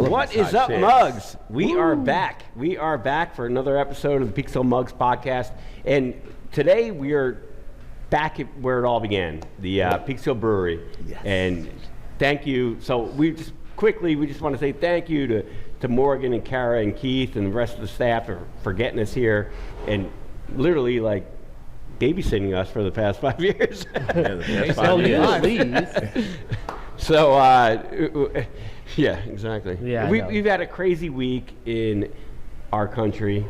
What is up, Mugs? We are back. We are back for another episode of the PeekskillMugs podcast. And today we are back at where it all began, the Peekskill Brewery. Yes. And thank you. So we just want to say thank you to Morgan and Kara and Keith and the rest of the staff for getting us here and literally like babysitting us for the past 5 years. So, yeah, exactly. Yeah, we've had a crazy week in our country,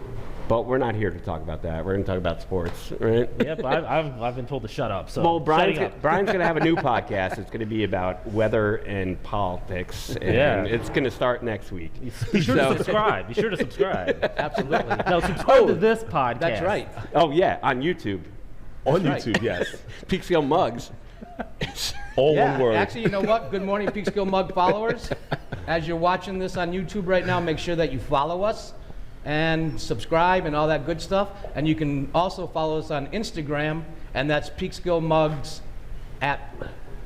but we're not here to talk about that. We're going to talk about sports, right? Yep, I've been told to shut up. So well, Brian's going to have a new podcast. It's going to be about weather and politics, and it's going to start next week. Be sure to subscribe. Be sure to subscribe. Absolutely. No, subscribe to this podcast. That's right. Oh yeah, on YouTube. On YouTube, yes. PeekskillMugs. All one word. Actually, you know what? Good morning, Peekskill Mug followers. As you're watching this on YouTube right now, make sure that you follow us and subscribe and all that good stuff. And you can also follow us on Instagram, and that's PeekskillMugs at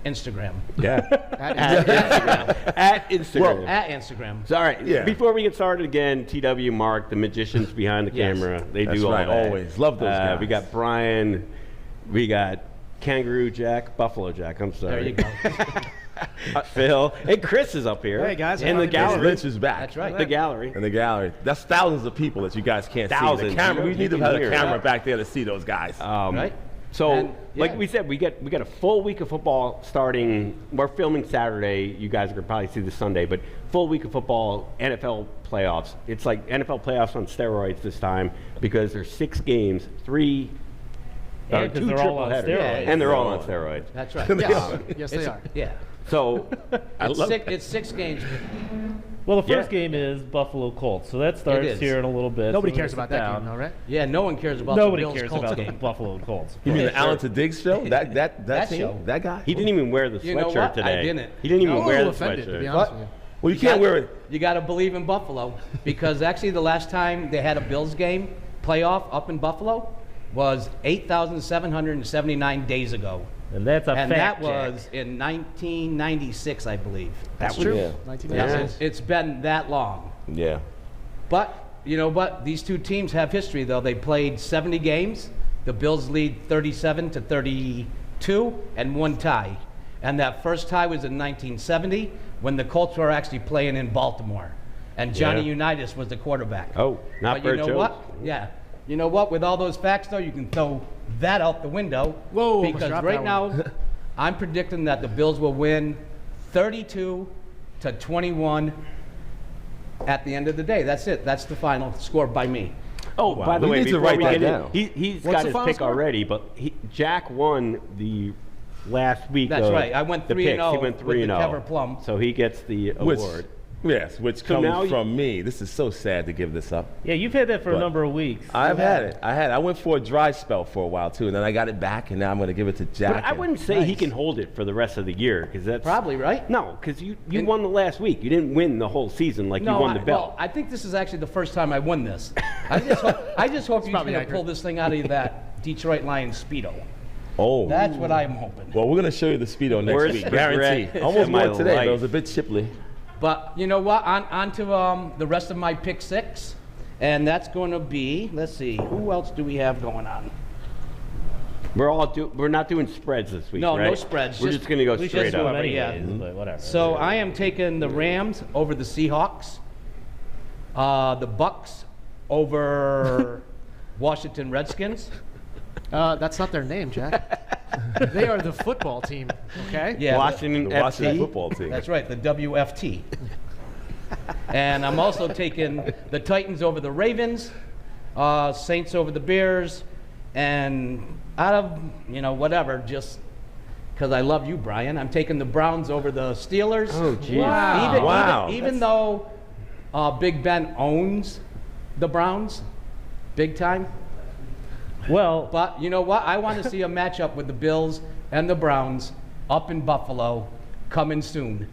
Instagram. Yeah. At Instagram. At Instagram. Well, at Instagram. So, all right. Yeah. Before we get started again, TW Mark, the magicians behind the Yes. camera. They That's do all right, that. always. Love those guys. We got Brian. We got Kangaroo Jack, Buffalo Jack. I'm sorry. There you go. Phil and Chris is up here. Hey, guys. In the gallery. Lynch is back. That's right. The gallery. In the gallery. That's thousands of people that you guys can't see. Thousands. The camera. We You need to can have a hear camera that. back there to see those guys. Right? So, And, like yeah. we said, we got a full week of football starting. We're filming Saturday. You guys are gonna probably see this Sunday, but full week of football, NFL playoffs. It's like NFL playoffs on steroids this time because there's 6 games, 3. Yeah, 'cause 2 they're all on triple headers, steroids. and they're all on steroids. That's right. Yes, they are. Yeah. So, It's 6 games. Well, the first Yeah. game is Buffalo Colts, so that starts is. here in a little bit. Nobody So cares sit about that down. game, though, right? Yeah, no one cares about Nobody the Bills cares Colts about the game. Buffalo Colts. You mean the sure. Allen to Diggs show? That That team? show. That guy? he didn't even wear the You know sweatshirt what? today. I didn't. He didn't even I'm a wear little the offended, to be sweatshirt. honest But with you. Well, you can't wear it. You got to believe in Buffalo because actually the last time they had a Bills game playoff up in Buffalo was 8,779 days ago. And that's a And fact that was in 1996, I believe. That's was- true. Yeah. 1996. It's been that long. Yeah. But you know what? These two teams have history, though. They played 70 games. The Bills lead 37-32 and 1 tie. And that first tie was in 1970 when the Colts were actually playing in Baltimore. And Johnny Yeah. Unitas was the quarterback. Oh, not But Bert you know Jones. what? Yeah. You know what? With all those facts, though, you can throw that out the window. Whoa, almost Because dropped right that now, one. I'm predicting that the Bills will win 32-21 at the end of the day. That's it. That's the final score by me. Oh, Wow. by the We way, need to before write we that get down. in, he's What's got the his final pick score? already, but Jack won the last week. That's of right. I went the 3-0 picks. He went with 3-0. the Kevlar Plum. So he gets the Which, award. yes, which So now comes you- from me. This is so sad to give this up. Yeah, you've had that for a But number of weeks. I've had it. I went for a dry spell for a while too, and then I got it back, and now I'm going to give it to Jack. But I wouldn't say he Nice. can hold it for the rest of the year because that's Probably, right? No, because you And- won the last week. You didn't win the whole season like you won the belt. Well, I think this is actually the first time I won this. I just hope you're probably going to pull accurate. this thing out of that Detroit Lions Speedo. Oh. That's what I'm hoping. Well, we're going to show you the Speedo next Worst week. regret Guarantee. of Almost my won today, but it life. was a bit chipply. But you know what? On to the rest of my pick 6. And that's going to be, let's see, who else do we have going on? We're not doing spreads this week. No, right? no spreads. We're just going to go We straight just do them up. anyways, yeah. but whatever. So I am taking the Rams over the Seahawks, the Bucks over Washington Redskins. That's not their name, Jack. They are the football team, okay? Yeah, Washington The Washington FC. football team. that's right, the WFT. And I'm also taking the Titans over the Ravens, Saints over the Bears, and out of, whatever, just because I love you, Brian, I'm taking the Browns over the Steelers. Oh, geez. Wow. Wow. Even though Big Ben owns the Browns, big time. well, But you know what? I want to see a matchup with the Bills and the Browns up in Buffalo coming soon.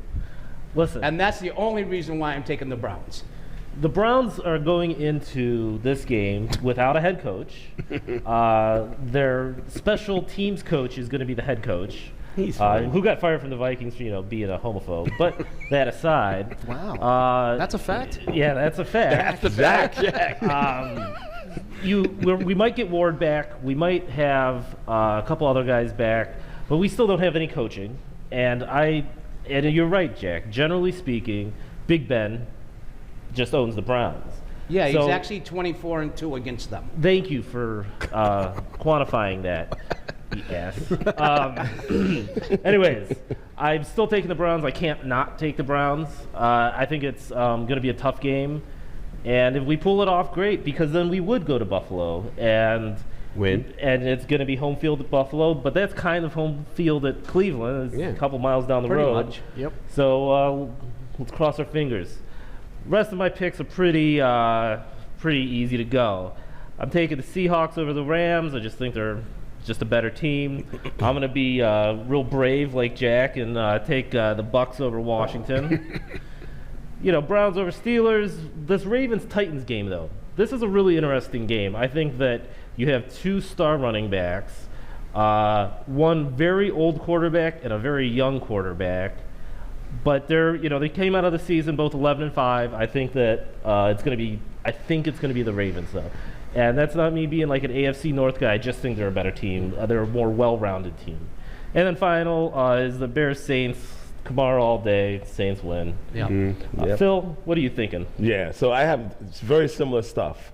listen. And that's the only reason why I'm taking the Browns. The Browns are going into this game without a head coach. Their special teams coach is going to be the head coach. He's fine. who got fired from the Vikings for being a homophobe. But that aside, Wow. That's a fact? yeah, that's a fact. That's the fact, Jack. We might get Ward back. We might have a couple other guys back, but we still don't have any coaching. And you're right, Jack. Generally speaking, Big Ben just owns the Browns. Yeah, he's So- actually 24-2 against them. Thank you for quantifying that, you ass. Anyways, I'm still taking the Browns. I can't not take the Browns. I think it's going to be a tough game. And if we pull it off, great, because then we would go to Buffalo and Win. And it's going to be home field at Buffalo, but that's kind of home field at Cleveland. It's Yeah. a couple miles down the Pretty road. much. Yep. So let's cross our fingers. Rest of my picks are pretty easy to go. I'm taking the Seahawks over the Rams. I just think they're just a better team. I'm going to be real brave like Jack and take the Bucks over Washington. Browns over Steelers. This Ravens-Titans game, though, this is a really interesting game. I think that you have two star running backs, one very old quarterback and a very young quarterback. But they came out of the season both 11-5. I think that it's going to be the Ravens, though. And that's not me being like an AFC North guy. I just think they're a better team. They're a more well-rounded team. And then final is the Bears-Saints. Kamara all day. Saints win. Yeah. Yep. Phil, what are you thinking? Yeah, so I have very similar stuff.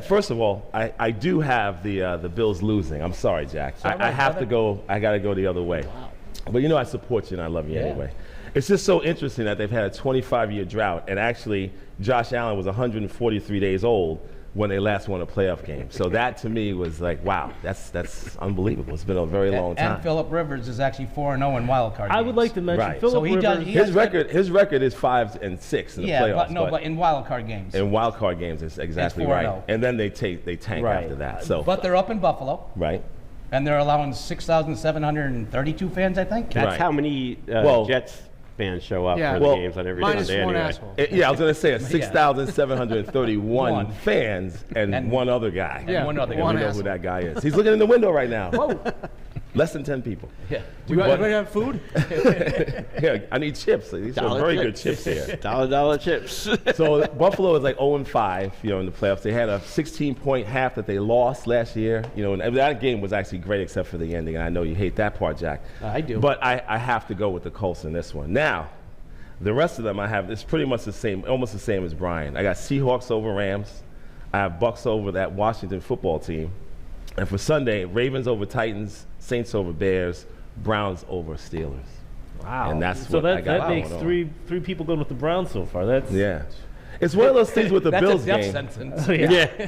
First of all, I do have the Bills losing. I'm sorry, Jack. all I right, have to brother. go. I got to go the other way. Wow. But I support you and I love you Yeah. anyway. It's just so interesting that they've had a 25-year drought, and actually Josh Allen was 143 days old when they last won a playoff game. So that to me was like, wow, that's unbelievable. It's been a very long time. And Philip Rivers is actually 4-0 in wild card games. I would like to mention Right. Philip So he does- Rivers. he His record is 5-6 in the Yeah, playoffs. but in wild card games. in wild card games, it's exactly 4-0. right. And then they tank Right. after that. So But they're up in Buffalo, right. and they're allowing 6,732 fans, I think. That's Right. how many Well- Jets fans show up Yeah. for the Well, games on every Minus Sunday one anyway. asshole. Yeah, I was going to say 6,731 One. fans and one other guy. Yeah, one other And guy. we know asshole. who that guy is. He's looking in the window right now. Less than 10 people. Yeah. Do you anybody have food? Yeah, I need chips. These are very good chips here. Dollar chips. So Buffalo is like 0-5, in the playoffs. They had a 16-point half that they lost last year. And that game was actually great except for the ending. And I know you hate that part, Jack. I do. But I have to go with the Colts in this one. Now, the rest of them I have, it's pretty much the same, almost the same as Brian. I got Seahawks over Rams. I have Bucks over that Washington football team. And for Sunday, Ravens over Titans, Saints over Bears, Browns over Steelers. Wow. And that's so what I that got makes going on. three people going with the Browns so far. That's Yeah. It's one of those things with the That's Bills a death game. sentence. Yeah.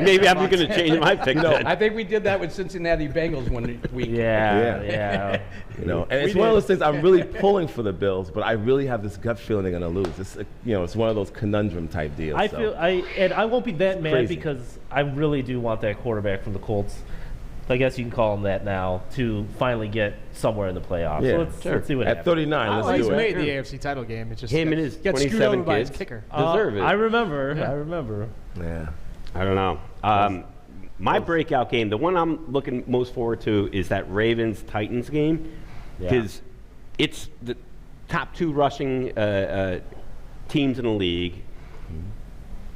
Maybe I'm going to change my pick. then. I think we did that with Cincinnati Bengals one week. yeah. And it's one of those things I'm really pulling for the Bills, but I really have this gut feeling they're going to lose. It's it's one of those conundrum type deals. I so. feel I won't be that mad crazy. because I really do want that quarterback from the Colts. I guess you can call him that now to finally get somewhere in the playoffs. Yeah, So let's see what At happens. 39, Well, let's he's do it. made the AFC title game. It just Him and his gets screwed 27 over by his kids kicker. deserve it. I remember. Yeah. I don't know. My breakout game, the one I'm looking most forward to is that Ravens-Titans game because it's the top two rushing teams in the league.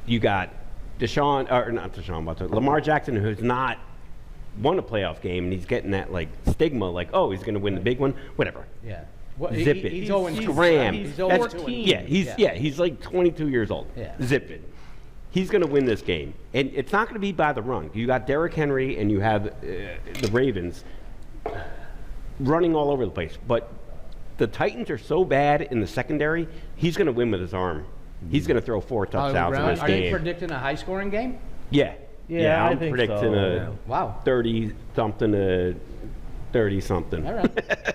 You got Lamar Jackson, who's not won a playoff game, and he's getting that stigma, he's going to win the big one, whatever. Yeah. Well, Zip it. He's 0-2. Graham. He's That's 0-2. he's like 22 years old. Yeah. Zip it. He's going to win this game, and it's not going to be by the run. You got Derrick Henry, and you have the Ravens running all over the place. But the Titans are so bad in the secondary. He's going to win with his arm. He's going to throw 4 touchdowns in Brown? this Are you game. predicting a high-scoring game? Yeah. Yeah, I I'm think predicting so. Wow. 30-something to 30-something. All right.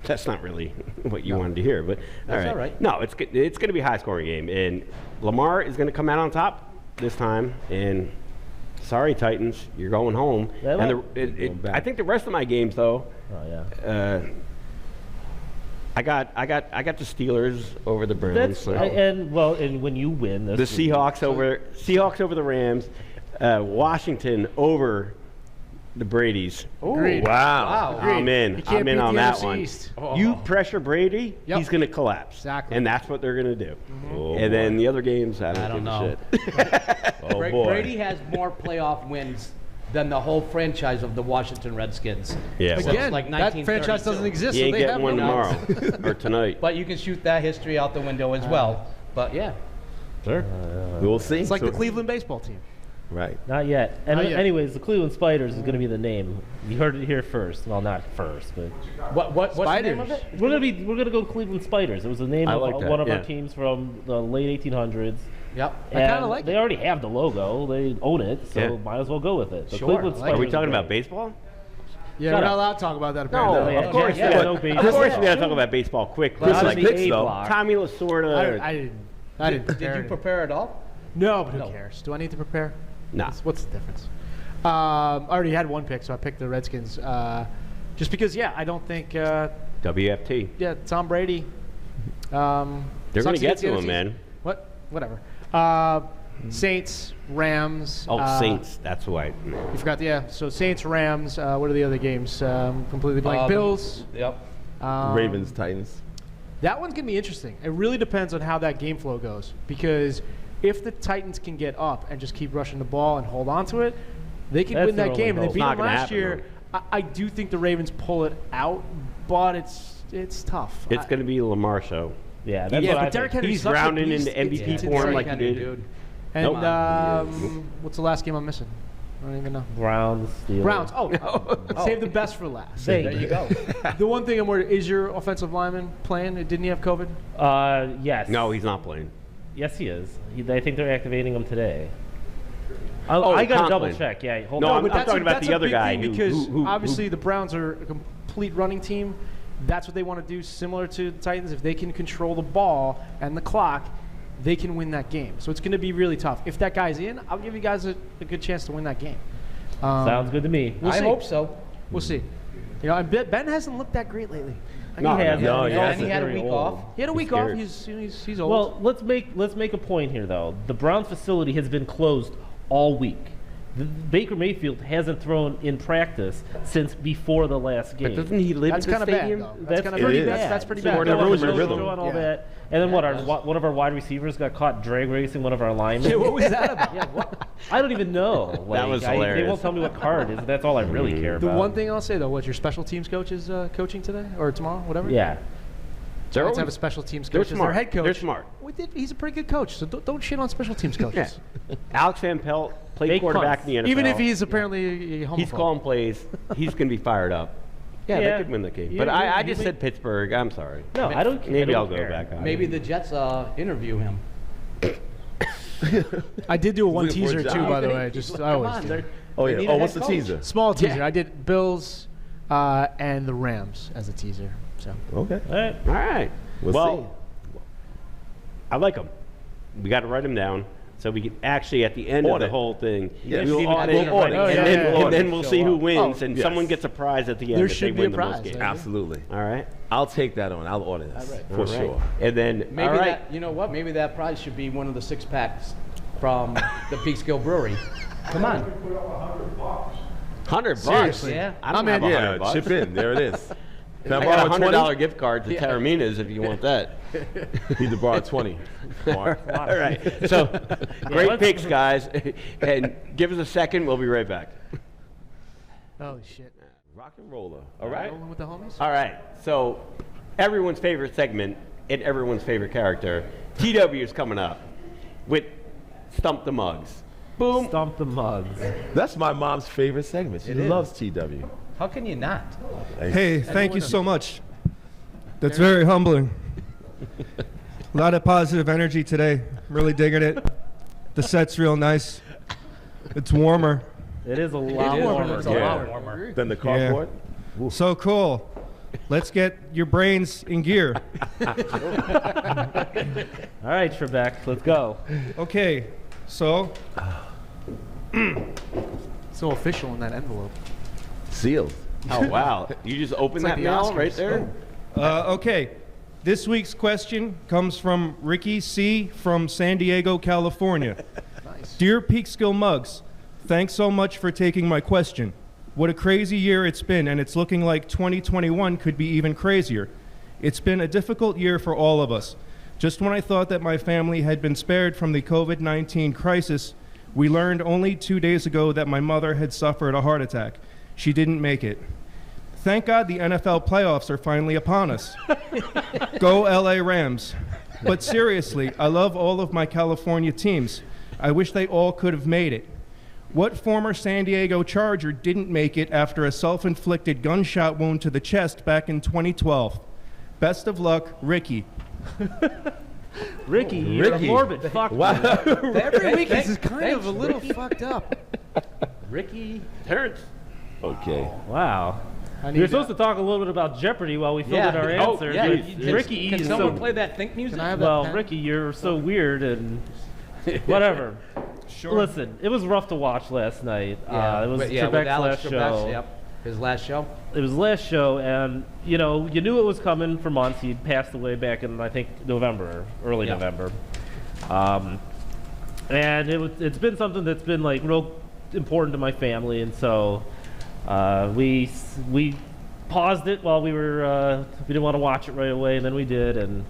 That's not really what you wanted to hear, but That's all right. No, it's going to be a high-scoring game, and Lamar is going to come out on top this time. And sorry, Titans, you're going home. Yeah, And I think the rest of my games, though, Oh yeah. I got the Steelers over the Browns. That's so- and when you win, the Seahawks over the Rams, Washington over the Brady's. Agreed. Wow. Agreed. I'm in. You can't I'm in beat on the that NFC one. East. You pressure Brady, Yep. he's going to collapse. Exactly. And that's what they're going to do. Oh, And then boy. the other games, I don't don't, give know. a shit. Oh, boy. Brady has more playoff wins than the whole franchise of the Washington Redskins. Yeah, Since, well, Again, like that franchise 1932. doesn't exist, he so ain't they getting have one no tomorrow or tonight. But you can shoot that history out the window as well. But yeah. Sure. We'll see. It's like So- the Cleveland baseball team. Right. Not yet. And Not yet. anyways, the Cleveland Spiders is going to be the name. You heard it here first. Well, not first, but What's the name of Spiders. it? we're going to go Cleveland Spiders. It was the name I of like that, one of yeah. our teams from the late 1800s. Yep. I kinda And like they it. already have the logo. They own it, so Yeah. might as well go with it. The Sure, Cleveland I like it. Are we Spiders talking are about great. baseball? Yeah, Shut we're not up. allowed to talk about that No, apparently. Yeah, of course. yeah, we no got- baseball. of course, we got to talk about baseball quick. But Chris on like the picks, A though. block. Tommy Lasorda. I didn't Did prepare you it. prepare at all? No, but who No. cares? Do I need to prepare? Nah. What's the difference? I already had one pick, so I picked the Redskins. Just because, I don't think, WFT. Tom Brady. They're going sucks to get against the to other him, teams. man. What? Whatever. Saints, Rams. Oh, Saints. That's why. You forgot so Saints, Rams. What are the other games? Completely blank. Bills. Yep. Ravens, Titans. That one's going to be interesting. It really depends on how that game flow goes. Because if the Titans can get up and just keep rushing the ball and hold on to it, they can That's win their that only game. And goal. they beat It's not them gonna last happen, year. I do think the Ravens pull it out, but it's tough. It's going to be a Lamar show. Yeah, that's Yeah, what I but Derrick think. Henry He's sucks at rounding least. into MVP It's form insane. like he did. Dude. And Nope. what's the last game I'm missing? I don't even know. Browns, Steelers. Browns. Save the best for last. Thank There you go. The one thing I'm worried, is your offensive lineman playing? Didn't he have COVID? Yes. No, he's not playing. Yes, he is. I think they're activating him today. Oh, I got to Conklin. double check. Yeah, hold No, on. I'm talking about that's the a other big guy thing who- because who- obviously the Browns are a complete running team. That's what they want to do, similar to the Titans. If they can control the ball and the clock, they can win that game. So it's going to be really tough. If that guy's in, I'll give you guys a good chance to win that game. Sounds good to me. We'll I see. hope so. We'll see. And Ben hasn't looked that great lately. No, He has. no, He's he also hasn't. And he had a very week old. off. He had a He's week off. scared. He's old. Well, let's make a point here though. The Browns facility has been closed all week. Baker Mayfield hasn't thrown in practice since before the last game. But doesn't he live That's in the kind of bad, stadium? though. That's kinda pretty is. bad. That's pretty So bad. we're That going ruins to your show rhythm. and all Yeah. that. And then one of our wide receivers got caught drag racing one of our linemen. Yeah, what was that about? Yeah, what? I don't even know. That was They hilarious. won't tell me what card it is. That's all I really care The about. one thing I'll say though, what your special teams coach is coaching today or tomorrow, whatever. Yeah. They're Giants have a always- special teams they're coach as their smart. head coach. They're smart. He's a pretty good coach, so don't shit on special teams coaches. Yeah. Alex Van Pelt played Fake quarterback punts. in the NFL. Even if he's apparently a homophobe. He's calling plays, he's going to be fired up. Yeah, Yeah. they could win the game. You- But I you just may- said Pittsburgh. I'm sorry. No, I don't care. Maybe I I'll don't go care. back on Maybe it. the Jets interview him. I did do a one Looking for a teaser too, job. by the way. Just I Come always on, do. they're- Oh, they yeah. need Oh, a what's head the coach. teaser? Small teaser. Yeah. I did Bills and the Rams as a teaser. So Okay. All right. All right. We'll well, I like them. We got to write them down so we can actually at the end of Audit. the whole thing, Yes. we'll Even audit, we'll audit. Oh, and, yeah, then, yeah, yeah. and then we'll see who wins, Oh, and yes. someone gets a prize at the end There if they should be win a the most prize, games. yeah. Absolutely. All right. I'll take that on. I'll order this for All right. sure. And then Maybe all right. that, you know what? Maybe that prize should be one of the 6-packs from the Peekskill Brewery. Come on. $100. Seriously. Yeah. I don't I'm have in. Yeah, $100. chip in. There it is. Can I I got borrow a $20? $100 gift card to Taramina's if you want that. Need to borrow 20. Mark. All right. So great let's- picks, guys. And give us a second. We'll be right back. holy shit. Rock and roller. All right. Rolling with the homies. All right. So everyone's favorite segment and everyone's favorite character, TW is coming up with Stump the Mugs. Boom. Stomp the mugs. That's my mom's favorite segment. She It is. loves TW. How can you not? Hey, thank you so much. That's very humbling. A lot of positive energy today. Really digging it. The set's real nice. It's warmer. It is a lot is. warmer. It's a Yeah. lot warmer. Then the cardboard. So cool. Let's get your brains in gear. All right, Trebek, let's go. Okay, so So official in that envelope. Sealed. Oh, wow. You just opened like that the mail Oscars. right there? okay. This week's question comes from Ricky C. from San Diego, California. Nice. Dear PeekskillMugs, thanks so much for taking my question. What a crazy year it's been, and it's looking like 2021 could be even crazier. It's been a difficult year for all of us. Just when I thought that my family had been spared from the COVID-19 crisis, we learned only 2 days ago that my mother had suffered a heart attack. She didn't make it. Thank God the NFL playoffs are finally upon us. Go LA Rams. But seriously, I love all of my California teams. I wish they all could have made it. What former San Diego Charger didn't make it after a self-inflicted gunshot wound to the chest back in 2012? Best of luck, Ricky. Ricky, you're a morbid fuck. Wow. Every week this is kind of a little fucked up. Ricky. Terrence. Okay. Wow. I We need were supposed to talk a little bit about Jeopardy while we filled in our answers. yeah. but Ricky, Can is someone so play that think music? Can I have that well. pen? Ricky, you're so weird and whatever. Sure. Listen, it was rough to watch last night. It was with Trebek's Alex last Trebek, show. Yep. His last show. It was his last show, and you knew it was coming for months. He'd passed away back in I think November, early Yeah. November, and it's been something that's been like real important to my family, and so we paused it while we didn't want to watch it right away, and then we did, and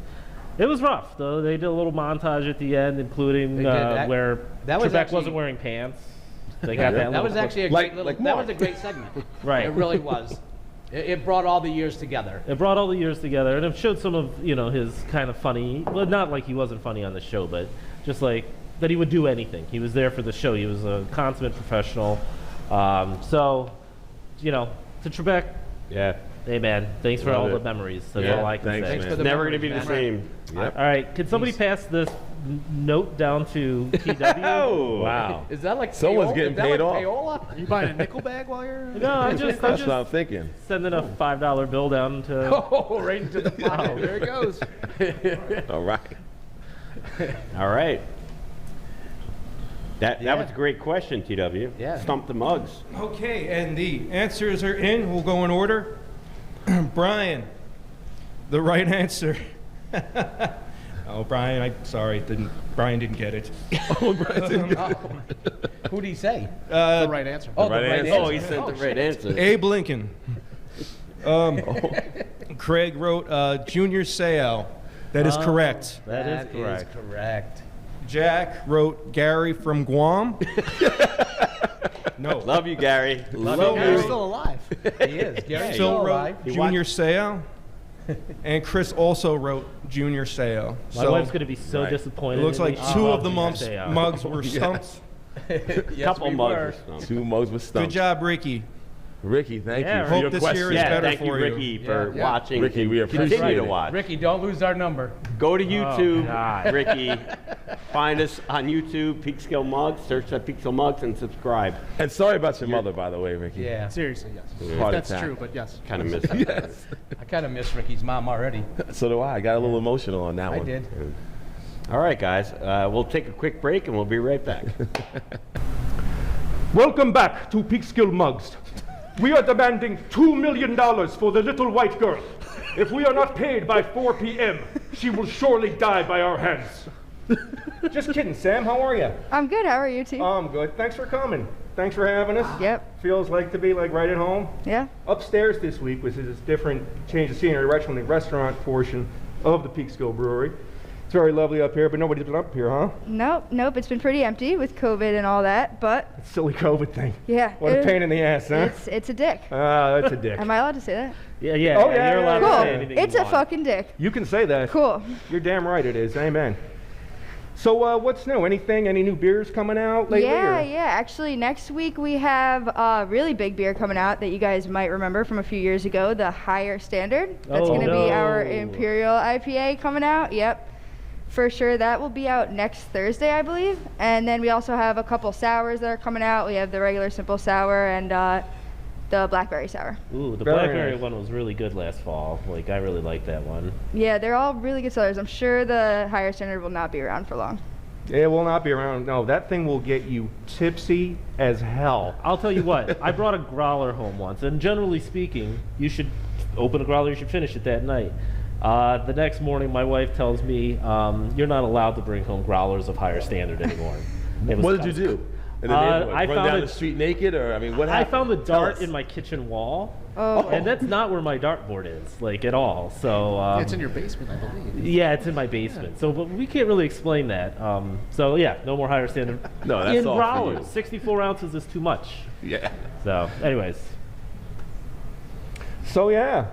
it was rough. Though they did a little montage at the end, including They did that. where That was Trebek actually- wasn't wearing pants. They got that. That little was clip. actually a Like- great little. like that Mark. was a great segment. Right. It really was. It brought all the years together. It brought all the years together, and it showed some of his kind of funny. Well, not like he wasn't funny on the show, but just like that he would do anything. He was there for the show. He was a consummate professional. So, to Trebek, Yeah. hey man, thanks for Love all it. the memories. That's Yeah, all I can thanks, say. man. for the Never going to be memories, the man. same. Yep. All right, can somebody pass this note down to TW? Oh, wow. Is that like Someone's payola? getting Is that paid like off. Are you buying a nickel bag while you're? No, I'm just That's what I'm thinking. sending a $5 bill down to. Oh, right into the pocket. There it goes. All right. All right. That Yeah. was a great question, TW. Yeah. Stump the mugs. Okay, and the answers are in. We'll go in order. Brian, the right answer. Oh, Brian, Brian didn't get it. Who'd he say? The right answer. Oh, right the right answer. Oh, he sent the right answer. Abe Lincoln. Craig wrote Junior Seau. That is correct. That is correct. correct. Jack wrote Gary from Guam. No. Love you, Gary. Love Phil you, Gary's Gary. still alive. He is. Gary's Phil still wrote alive. Junior Seau. And Chris also wrote Junior Seau. My wife's going to be so Right. It disappointed. looks in like me. She two loves of the Junior Seau. mugs were stumped. Yes, Couple we mugs were. or something. 2 mugs with Good stumps. job, Ricky. Ricky, thank Yeah, you for Hope your this question. year is Yeah, better thank you, for you. Ricky, for Yeah. watching. Ricky, we appreciate Continue to it. watch. Ricky, don't lose our number. Go to YouTube, God. Ricky. Find us on YouTube, PeekskillMugs. Search that PeekskillMugs and subscribe. And sorry about your mother, by the way, Ricky. Yeah. Seriously, yes. Heart That's attack. true, but yes. Kind of miss that. Yes. I kind of miss Ricky's mom already. So do I. I got a little emotional on that I one. did. All right, guys. We'll take a quick break and we'll be right back. Welcome back to PeekskillMugs. We are demanding $2 million for the little white girl. If we are not paid by 4 p.m., she will surely die by our hands. Just kidding, Sam. How are you? I'm good. How are you, T? I'm good. Thanks for coming. Thanks for having us. Yep. Feels like to be like right at home. Yeah. Upstairs this week was this different change of scenery, right from the restaurant portion of the Peekskill Brewery. It's very lovely up here, but nobody's been up here, huh? Nope. It's been pretty empty with COVID and all that, but Silly COVID thing. yeah. What a pain in the ass, huh? It's a dick. Ah, that's a dick. Am I allowed to say that? Yeah, yeah. Oh, yeah, yeah, you're allowed yeah, to Cool. say anything It's you a want. fucking dick. You can say that. Cool. You're damn right it is. Amen. So, what's new? Anything? Any new beers coming out lately? Yeah. or- Actually, next week we have a really big beer coming out that you guys might remember from a few years ago, the Higher Standard. That's Oh, going to be our no. Imperial IPA coming out. Yep. For sure, that will be out next Thursday, I believe. And then we also have a couple sours that are coming out. We have the regular simple sour and the blackberry sour. Ooh, the Very blackberry nice. one was really good last fall. Like, I really liked that one. Yeah, they're all really good sellers. I'm sure the Higher Standard will not be around for long. It will not be around. No, that thing will get you tipsy as hell. I'll tell you what, I brought a growler home once, and generally speaking, you should open a growler, you should finish it that night. The next morning, my wife tells me, you're not allowed to bring home growlers of Higher Standard anymore. What did you do? And then I run found down it- the street naked, or I mean, what I happened? found the Tell dart us. in my kitchen wall, Oh. and that's not where my dartboard is, like at all. So It's in your basement, I believe. yeah, it's in my basement. So, but we can't really explain that. So yeah, no more higher standard. No, that's in all for growlers. you. 64 ounces is too much. Yeah. So, anyways, So yeah.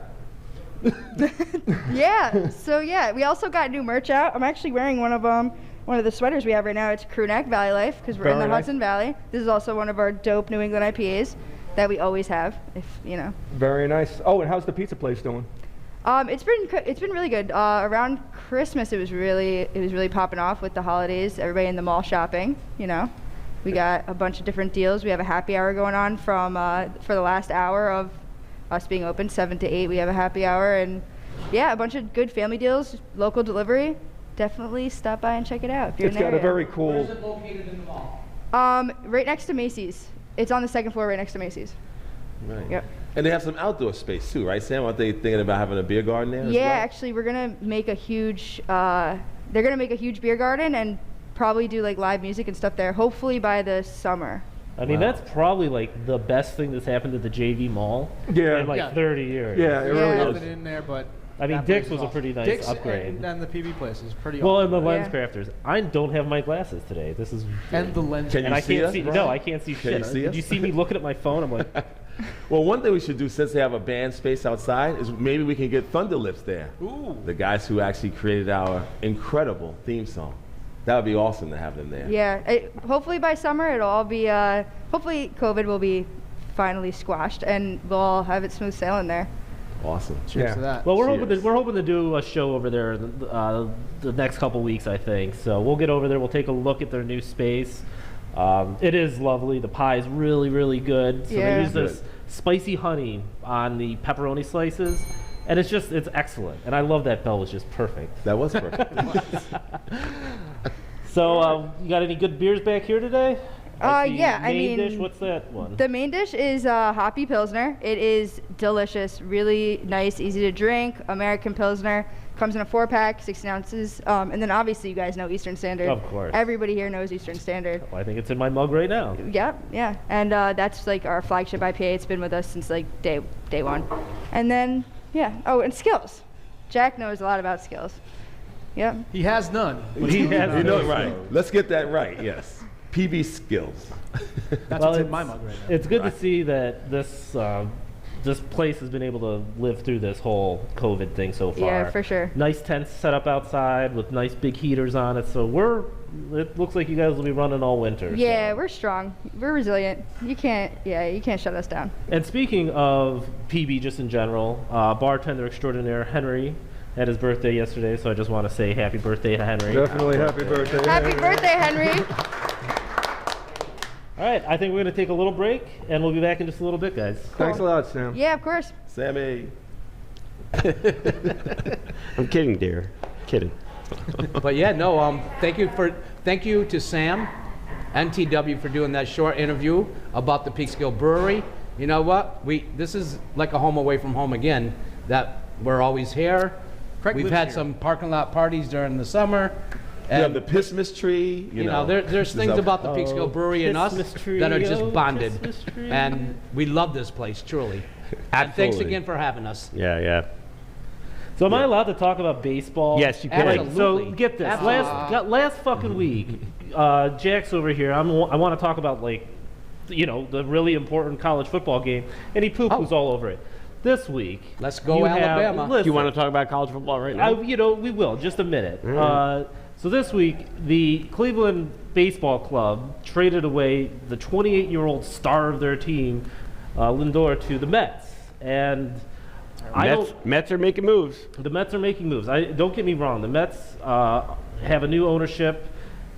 Yeah. So yeah, we also got new merch out. I'm actually wearing one of the sweaters we have right now. It's Crew Neck Valley Life because we're in the Very nice. Hudson Valley. This is also one of our dope New England IPAs that we always have. If you know. Very nice. Oh, and how's the pizza place doing? It's been really good. Around Christmas, it was really popping off with the holidays. Everybody in the mall shopping. You know, we got a bunch of different deals. We have a happy hour going on from for the last hour of us being open, 7 to 8. We have a happy hour, and yeah, a bunch of good family deals, local delivery. Definitely stop by and check it out if you're It's in the got a area. very cool. Where's it located in the mall? Right next to Macy's. It's on the second floor, right next to Macy's. Right. Yep. And they have some outdoor space too, right, Sam? Aren't they thinking about having a beer garden there? as Yeah, well? actually, we're gonna make a huge. They're gonna make a huge beer garden and probably do like live music and stuff there. Hopefully by the summer. I mean Wow. that's probably like the best thing that's happened to the JV Mall Yeah. in like Yeah. 30 years. Yeah, it I really haven't is. been in there, but I mean, that Dick's place is was a awesome. pretty nice Dick's upgrade. and the PB place is pretty Well, awesome. and the Yeah. lens crafters. I don't have my glasses today. This is And the lens. Can and you I see can't us, see. Brian? No, I can't see Can shit. you see Did us? you see me looking at my phone? I'm like, Well, one thing we should do, since they have a band space outside, is maybe we can get Thunder Lips there. Ooh. The guys who actually created our incredible theme song. That would be awesome to have them there. Yeah. Hopefully by summer it'll all be. Hopefully COVID will be finally squashed and we'll all have it smooth sailing there. Awesome. Cheers Yeah. to that. well, we're Cheers. hoping to do a show over there the next couple weeks, I think. So we'll get over there. We'll take a look at their new space. It is lovely. The pie is really, really good. So Yeah. they use this spicy honey on the pepperoni slices, and it's excellent. And I love that bell was just perfect. That was perfect. So you got any good beers back here today? Like the Yeah, I main mean, dish. What's that one? The main dish is Hoppy Pilsner. It is delicious, really nice, easy to drink. American Pilsner. Comes in a 4-pack, 16 ounces. And then obviously you guys know Eastern Standard. Of course. Everybody here knows Eastern Standard. Well, I think it's in my mug right now. Yep, yeah. And that's like our flagship IPA. It's been with us since like day one. And then, yeah. Oh, and Skills. Jack knows a lot about Skills. Yep. He has none. He has You know it right. Let's get that right, yes. PB skills. That's Well, what's in it's- my mug right now. It's good to see that this place has been able to live through this whole COVID thing so far. Yeah, for sure. Nice tents set up outside with nice big heaters on it. So it looks like you guys will be running all winter. Yeah, so. we're strong. We're resilient. You can't shut us down. And speaking of PB just in general, bartender extraordinaire Henry had his birthday yesterday, so I just want to say happy birthday to Henry. Definitely happy birthday. Happy birthday, Henry. All right, I think we're going to take a little break, and we'll be back in just a little bit, guys. Thanks a lot, Sam. Yeah, of course. Sammy. I'm kidding, dear. Kidding. But yeah, no. Thank you to Sam and TW for doing that short interview about the Peekskill Brewery. You know what? This is like a home away from home again. That we're always here. Craig We've lives had here. some parking lot parties during the summer. You have And the Pissmas tree. You know, there's things about the Oh, Peekskill Brewery and us Christmas that are tree, just oh, bonded. Christmas tree. And we love this place, truly. And thanks Absolutely. again for having us. Yeah, yeah. So am I allowed to talk about baseball? Yes, you can. Like, so Absolutely. get this. Absolutely. Last fucking week, Jack's over here. I want to talk about the really important college football game, and he poo-poos all over it. This week, Let's go you have- Alabama. Do you listen, want to talk about college football right now? we will just a minute. So this week, the Cleveland Baseball Club traded away the 28-year-old star of their team, Lindor, to the Mets, and Mets are making moves. the Mets are making moves. Don't get me wrong. The Mets have a new ownership,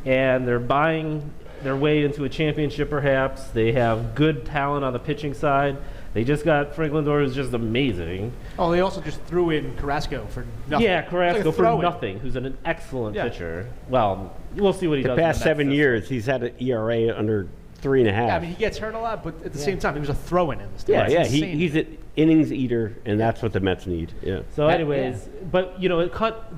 and they're buying their way into a championship. Perhaps they have good talent on the pitching side. They just got Frank Lindor, who's just amazing. Oh, they also just threw in Carrasco for nothing. Yeah, It's like Carrasco a for throw-in. nothing, who's an excellent Yeah. pitcher. Well, we'll see what he The does. in past Mets 7 system. years, he's had an ERA under 3.5. Yeah, I mean, he gets hurt a lot, but at the same time, he was a throw-in in this. yeah, It's yeah. insane. He's an innings eater, and that's what the Mets need. Yeah. So, anyways, but it cut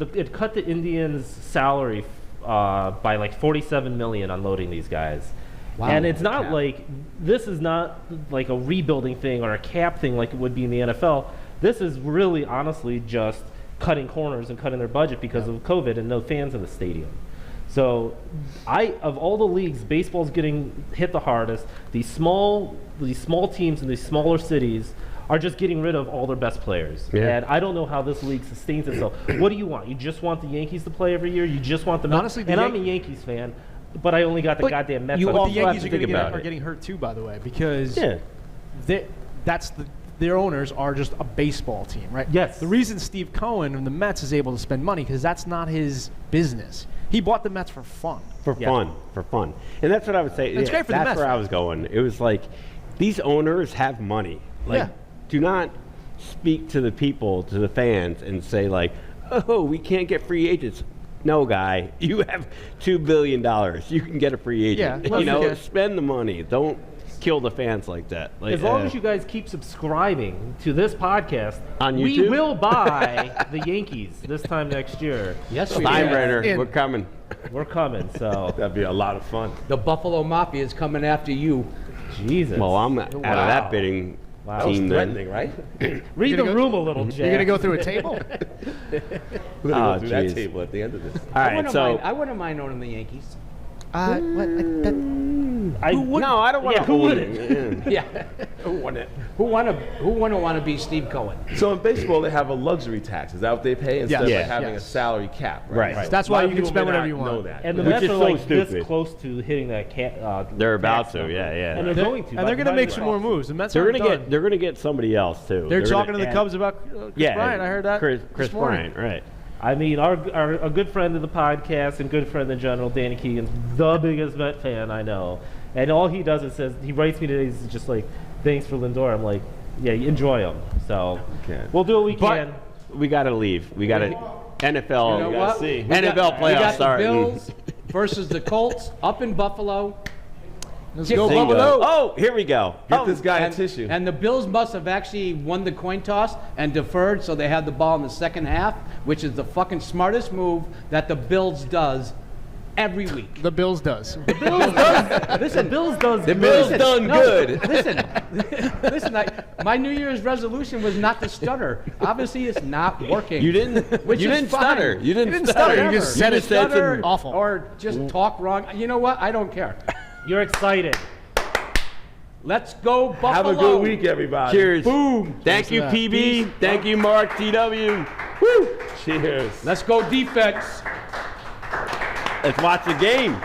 the Indians' salary by like $47 million unloading these guys, Wow. And it's not like, this is not like a rebuilding thing or a cap thing like it would be in the NFL. This is really, honestly, just cutting corners and cutting their budget because of COVID and no fans in the stadium. So, of all the leagues, baseball's getting hit the hardest. These small teams in these smaller cities are just getting rid of all their best players. Yeah. And I don't know how this league sustains itself. What do you want? You just want the Yankees to play every year? You just want the Mets? Honestly, and I'm a Yankees fan, but I only got the goddamn Mets. you on But the the also have Yankees to are, think about are it. getting hurt too, by the way, because Yeah. their owners are just a baseball team, right? Yes. The reason Steve Cohen and the Mets is able to spend money because that's not his business. He bought the Mets for fun. For fun. And that's what I would say. It's great for the That's Mets. where I was going. It was like, these owners have money. Like, Yeah. do not speak to the people, to the fans, and say like, oh, we can't get free agents. No, guy, you have $2 billion. You can get a free agent. Yeah, well, you know, you can. spend the money. Don't kill the fans like that. Like, As long as you guys keep subscribing to this podcast, On we YouTube? will buy the Yankees this time next year. Yes, we do. Steinbrenner, In. we're coming. We're coming, so That'd be a lot of fun. The Buffalo Mafia is coming after you. Jesus. Well, I'm out of that bidding Wow. That was team then. threatening, right? Read You're the gonna room a little, Jack. You're going to go through a table? We're Oh, gonna go through that geez. table at the end of this. All right, I wouldn't mind owning the Yankees. no, I don't want to Yeah, who hold wouldn't? it. Yeah. Who wouldn't want to be Steve Cohen? So in baseball, they have a luxury tax. Is that what they pay instead Yes. of like having Yes. a salary cap? Right. That's A why lot of you can people spend may whatever not you want. know that. And the Which Mets is are so like this stupid. close to hitting that They're about tax to, number. yeah. And they're going to. And they're going to make some more moves. The Mets They're aren't gonna done. they're gonna get somebody else too. They're gonna talking to the add- Cubs about Chris Bryant. I heard that Chris this morning. Bryant, right? I mean, a good friend of the podcast and good friend in general, Danny Keegan's the biggest Met fan I know. And all he does is he writes me today, he's just like, thanks for Lindor. I'm like, yeah, you enjoy him. So Okay. we'll do what we But can. we got to leave. We got to NFL. You know we what? gotta see. We got- NFL we playoffs got the starting. Bills versus the Colts up in Buffalo. Let's Get go, Bingo. Buffalo. Oh, here we go. Get this guy a tissue. And the Bills must have actually won the coin toss and deferred, so they had the ball in the second half, which is the fucking smartest move that the Bills does every week. The Bills does. Listen, Bills does The Bills good. done good. listen. My New Year's resolution was not to stutter. Obviously, it's not working. You didn't. Which you is didn't fine. stutter. You didn't stutter. stutter. You just said it. said Stutter some- awful. or just talk wrong. You know what? I don't care. You're excited. Let's go Buffalo. Have a good week, everybody. Cheers. Boom. Thank you, that. PB. Thank you, Mark TW. Woo. Cheers. Let's go defense. Let's watch the game.